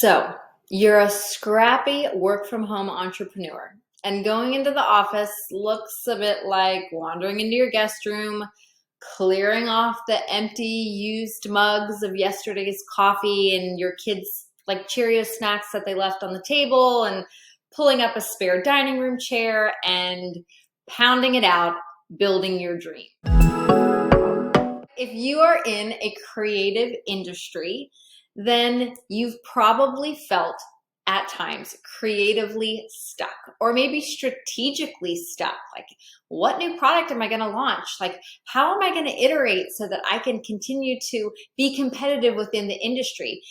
So, you're a scrappy work from home entrepreneur, and going into the office looks a bit like wandering into your guest room, clearing off the empty used mugs of yesterday's coffee and your kids' like Cheerio snacks that they left on the table, and pulling up a spare dining room chair and pounding it out, building your dream. If you are in a creative industry, then you've probably felt at times creatively stuck or maybe strategically stuck. Like, what new product am I going to launch? Like, how am I going to iterate so that I can continue to be competitive within the industry?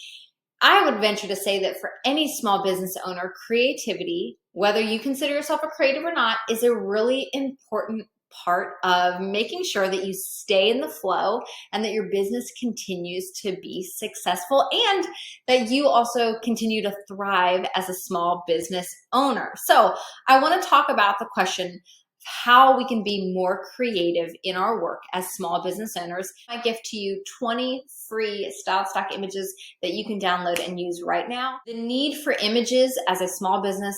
I would venture to say that for any small business owner, creativity, whether you consider yourself a creative or not, is a really important part of making sure that you stay in the flow and that your business continues to be successful and that you also continue to thrive as a small business owner. So I want to talk about the question how we can be more creative in our work as small business owners. I gift to you 20 free style stock images that you can download and use right now. The need for images as a small business,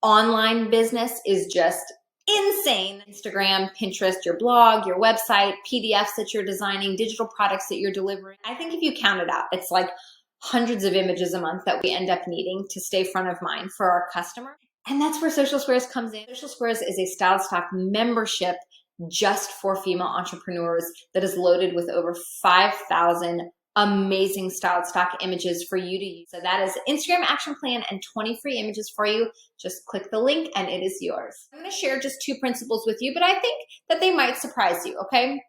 online business is just insane. Instagram, Pinterest, your blog, your website, PDFs that you're designing, digital products that you're delivering. I think if you count it out, it's like hundreds of images a month that we end up needing to stay front of mind for our customer. And that's where Social Squares comes in. Social Squares is a Styled Stock membership just for female entrepreneurs that is loaded with over 5,000 amazing Styled Stock images for you to use. So that is Instagram action plan and 20 free images for you. Just click the link and it is yours. I'm going to share just 2 principles with you, but I think that they might surprise you, okay?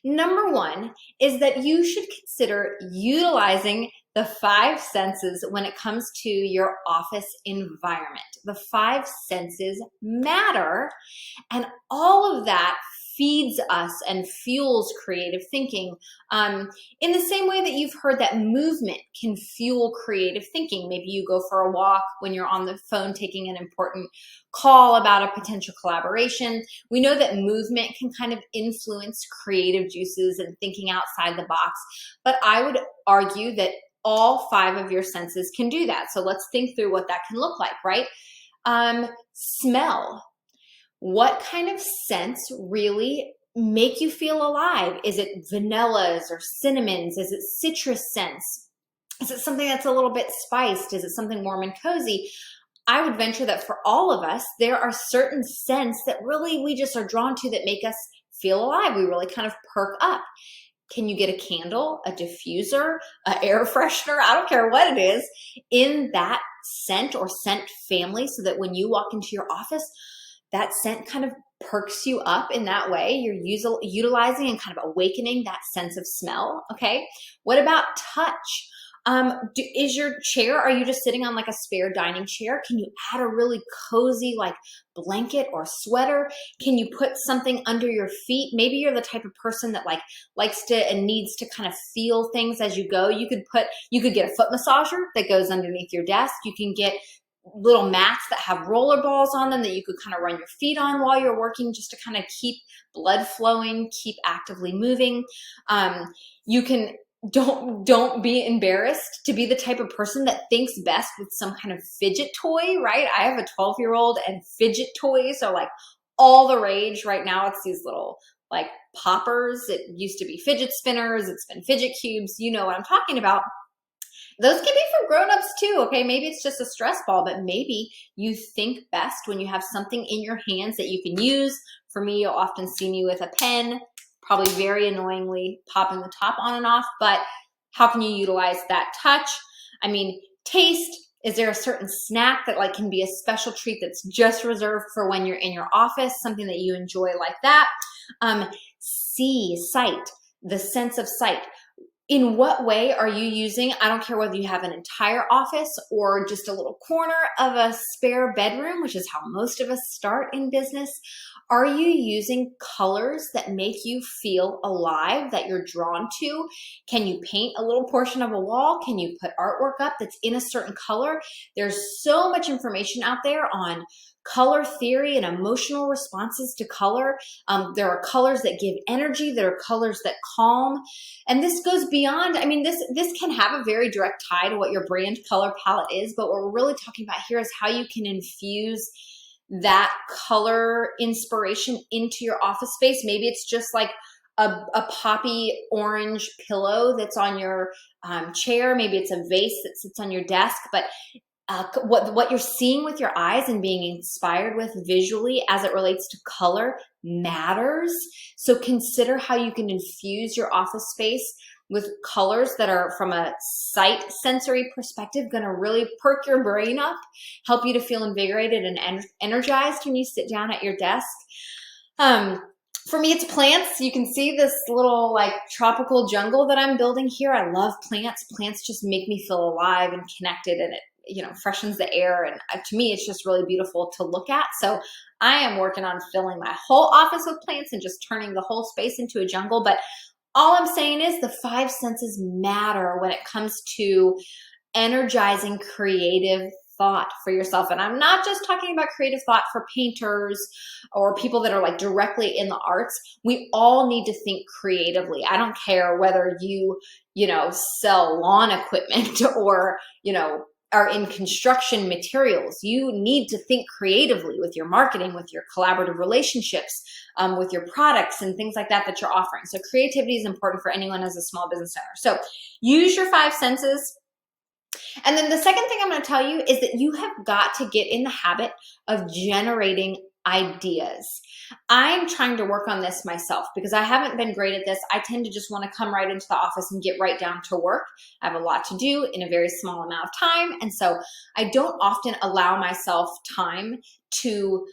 Number 1 is that you should consider utilizing the 5 senses when it comes to your office environment. The 5 senses matter, and all of that feeds us and fuels creative thinking. In the same way that you've heard that movement can fuel creative thinking. Maybe you go for a walk when you're on the phone taking an important call about a potential collaboration. We know that movement can kind of influence creative juices and thinking outside the box, but I would argue that all 5 of your senses can do that. So let's think through what that can look like, right? Smell. What kind of scents really make you feel alive? Is it vanillas or cinnamons? Is it citrus scents? Is it something that's a little bit spiced? Is it something warm and cozy? I would venture that for all of us, there are certain scents that really we just are drawn to that make us feel alive. We really kind of perk up. Can you get a candle, a diffuser, an air freshener? I don't care what it is in that scent or scent family so that when you walk into your office, that scent kind of perks you up in that way. You're utilizing and kind of awakening that sense of smell, okay? What about touch? Is your chair, are you just sitting on like a spare dining chair? Can you add a really cozy like blanket or sweater? Can you put something under your feet? Maybe you're the type of person that like likes to and needs to kind of feel things as you go. You could get a foot massager that goes underneath your desk. You can get little mats that have roller balls on them that you could kind of run your feet on while you're working just to kind of keep blood flowing, keep actively moving. You can don't be embarrassed to be the type of person that thinks best with some kind of fidget toy, right? I have a 12-year-old and fidget toys are like all the rage right now. It's these little like poppers. It used to be fidget spinners. It's been fidget cubes. You know what I'm talking about. Those can be for grown-ups too, okay? Maybe it's just a stress ball, but maybe you think best when you have something in your hands that you can use. For me, you'll often see me with a pen, probably very annoyingly popping the top on and off, but how can you utilize that touch? I mean, taste. Is there a certain snack that like can be a special treat that's just reserved for when you're in your office, something that you enjoy like that? Sight, the sense of sight. In what way are you using, I don't care whether you have an entire office or just a little corner of a spare bedroom, which is how most of us start in business. Are you using colors that make you feel alive, that you're drawn to? Can you paint a little portion of a wall? Can you put artwork up that's in a certain color? There's so much information out there on color theory and emotional responses to color. There are colors that give energy. There are colors that calm. And this goes beyond, I mean, this can have a very direct tie to what your brand color palette is, but what we're really talking about here is how you can infuse that color inspiration into your office space. Maybe it's just like a poppy orange pillow that's on your chair. Maybe it's a vase that sits on your desk, but what you're seeing with your eyes and being inspired with visually as it relates to color matters. So consider how you can infuse your office space with colors that are, from a sight sensory perspective, going to really perk your brain up, help you to feel invigorated and energized when you sit down at your desk. For me, it's plants. You can see this little like tropical jungle that I'm building here. I love plants. Plants just make me feel alive and connected, and it, you know, freshens the air. And to me, it's just really beautiful to look at. So I am working on filling my whole office with plants and just turning the whole space into a jungle. But all I'm saying is the five senses matter when it comes to energizing creative thought for yourself. And I'm not just talking about creative thought for painters or people that are like directly in the arts. We all need to think creatively. I don't care whether you sell lawn equipment or, are in construction materials. You need to think creatively with your marketing, with your collaborative relationships, with your products and things like that you're offering. So creativity is important for anyone as a small business owner. So use your five senses. And then the second thing I'm going to tell you is that you have got to get in the habit of generating ideas. I'm trying to work on this myself because I haven't been great at this. I tend to just want to come right into the office and get right down to work. I have a lot to do in a very small amount of time. And so I don't often allow myself time to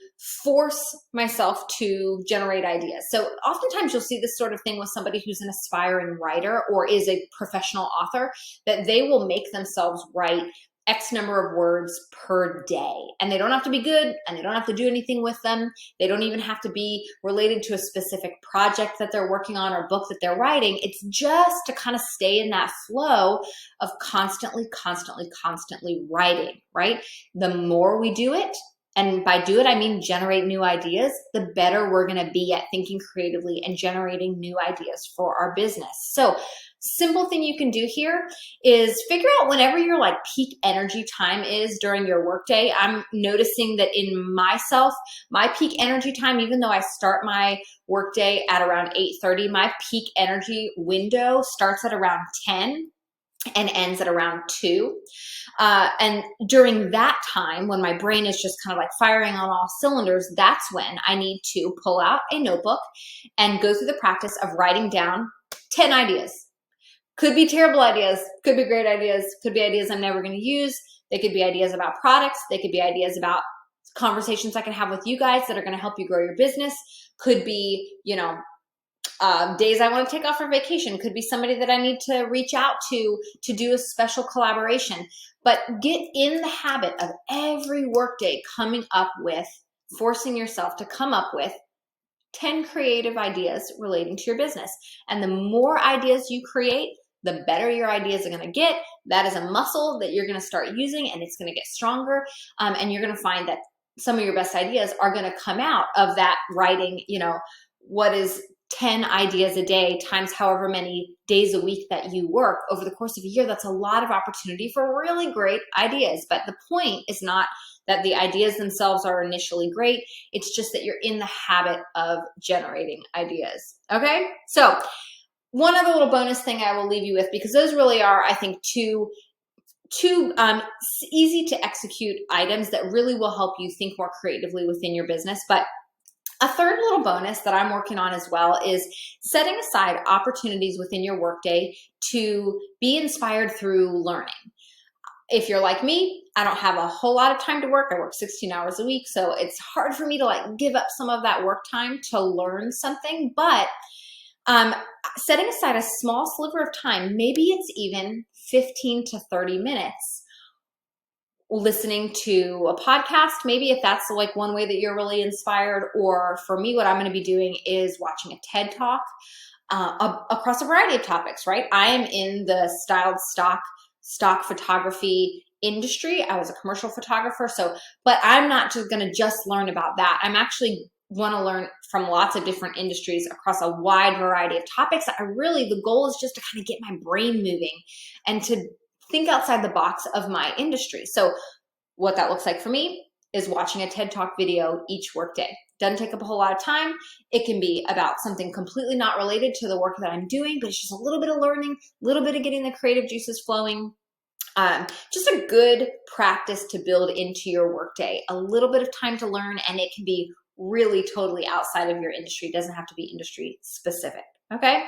force myself to generate ideas. So oftentimes you'll see this sort of thing with somebody who's an aspiring writer or is a professional author, that they will make themselves write X number of words per day. And they don't have to be good and they don't have to do anything with them. They don't even have to be related to a specific project that they're working on or book that they're writing. It's just to kind of stay in that flow of constantly writing, right? The more we do it, and by do it, I mean generate new ideas, the better we're going to be at thinking creatively and generating new ideas for our business. So simple thing you can do here is figure out whenever your like peak energy time is during your workday. I'm noticing that in myself, my peak energy time, even though I start my workday at around 8:30, my peak energy window starts at around 10 and ends at around 2. And during that time, when my brain is just kind of like firing on all cylinders, that's when I need to pull out a notebook and go through the practice of writing down 10 ideas. Could be terrible ideas, could be great ideas, could be ideas I'm never going to use. They could be ideas about products. They could be ideas about conversations I can have with you guys that are going to help you grow your business. Could be, days I want to take off for vacation. Could be somebody that I need to reach out to do a special collaboration. But get in the habit of every workday forcing yourself to come up with 10 creative ideas relating to your business. And the more ideas you create, the better your ideas are going to get. That is a muscle that you're going to start using, and it's going to get stronger. And you're going to find that some of your best ideas are going to come out of that writing, what is 10 ideas a day times however many days a week that you work over the course of a year. That's a lot of opportunity for really great ideas. But the point is not that the ideas themselves are initially great. It's just that you're in the habit of generating ideas. Okay? So one other little bonus thing I will leave you with, because those really are, I think, two easy to execute items that really will help you think more creatively within your business. But a third little bonus that I'm working on as well is setting aside opportunities within your workday to be inspired through learning. If you're like me, I don't have a whole lot of time to work. I work 16 hours a week, so it's hard for me to give up some of that work time to learn something. But setting aside a small sliver of time, maybe it's even 15 to 30 minutes, listening to a podcast, maybe if that's one way that you're really inspired. Or for me, what I'm going to be doing is watching a TED Talk across a variety of topics, right? I am in the styled stock photography industry. I was a commercial photographer. But I'm not just going to just learn about that. I'm actually want to learn from lots of different industries across a wide variety of topics. The goal is just to kind of get my brain moving and to think outside the box of my industry. So what that looks like for me is watching a TED Talk video each workday. Doesn't take up a whole lot of time. It can be about something completely not related to the work that I'm doing, but it's just a little bit of learning, a little bit of getting the creative juices flowing. Just a good practice to build into your workday. A little bit of time to learn, and it can be really totally outside of your industry. It doesn't have to be industry specific, okay?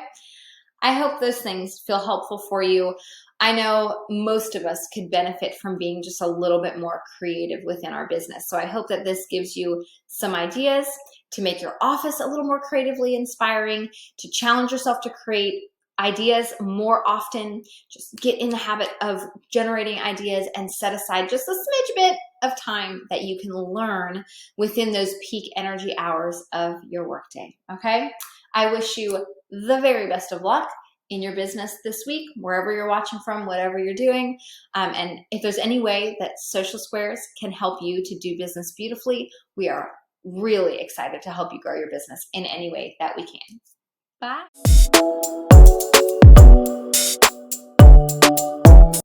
I hope those things feel helpful for you. I know most of us could benefit from being just a little bit more creative within our business. So I hope that this gives you some ideas to make your office a little more creatively inspiring, to challenge yourself to create ideas more often. Just get in the habit of generating ideas and set aside just a smidge bit of time that you can learn within those peak energy hours of your workday, okay? I wish you the very best of luck in your business this week, wherever you're watching from, whatever you're doing. And if there's any way that Social Squares can help you to do business beautifully, we are really excited to help you grow your business in any way that we can. Bye.